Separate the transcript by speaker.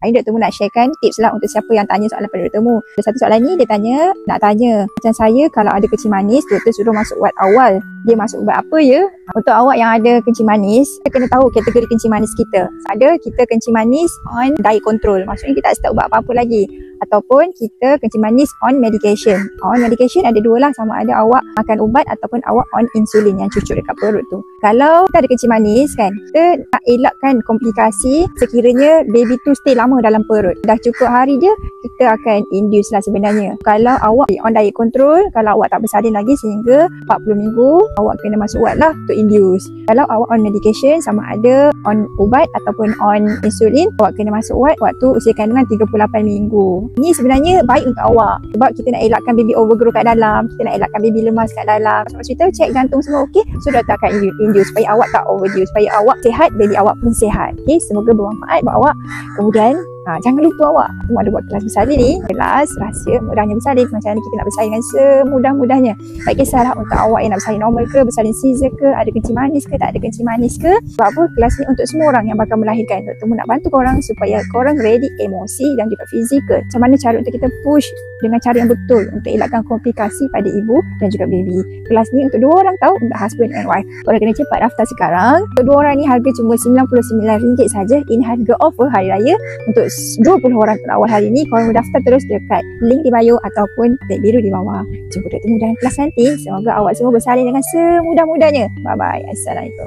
Speaker 1: Hari ni Dr. Mu nak sharekan tips lah untuk siapa yang tanya soalan pada Dr. Mu. Ada satu soalan ni dia nak tanya macam saya kalau ada kencing manis, doktor suruh masuk wad awal. Dia masuk wad apa ya? Untuk awak yang ada kencing manis, kita kena tahu kategori kencing manis kita. Ada kita kencing manis on diet control. Maksudnya kita tak start ubat apa-apa lagi. Ataupun kita kencing manis on medication. On medication ada dua lah, sama ada awak makan ubat ataupun awak on insulin yang cucuk dekat perut tu. Kalau kita ada kencing manis kan, kita nak elakkan komplikasi sekiranya baby tu stay lama dalam perut. Dah cukup hari je, kita akan induce lah sebenarnya. Kalau awak on diet control, kalau awak tak bersalin lagi sehingga 40 minggu, awak kena masuk wad lah untuk induce. Kalau awak on medication, sama ada on ubat ataupun on insulin, awak kena masuk wad waktu usia kandungan 38 minggu. Ini sebenarnya baik untuk awak sebab kita nak elakkan baby overgrow kat dalam, kita nak elakkan baby lemas kat dalam. Sebab hospital check jantung semua okey, so doktor akan induce supaya awak tak overdose, supaya awak sihat, baby awak pun sihat. Okey, semoga bermanfaat buat awak. Kemudian jangan lupa awak ada buat kelas bersalin ni, kelas rahsia mudahnya bersalin. Macam mana kita nak bersalin dengan semudah-mudahnya. Tak kisahlah untuk awak yang nak bersalin normal ke, bersalin Caesar ke, ada kencing manis ke, tak ada kencing manis ke. Sebab apa? Kelas ni untuk semua orang yang bakal melahirkan. Dr. Mu nak bantu korang supaya korang ready emosi dan juga fizikal. Macam mana cara untuk kita push dengan cara yang betul untuk elakkan komplikasi pada ibu dan juga baby. Kelas ni untuk dua orang tahu, untuk husband and wife. Korang kena cepat daftar sekarang. Untuk dua orang ni harga cuma RM99 saja. Ini harga offer hari raya untuk 20 orang terawal hari ni. Korang daftar terus dekat link di bio ataupun tag biru di bawah. Jumpa Dr. Mu dalam kelas nanti. Semoga awak semua bersalin dengan semudah-mudahnya. Bye bye. Assalamualaikum.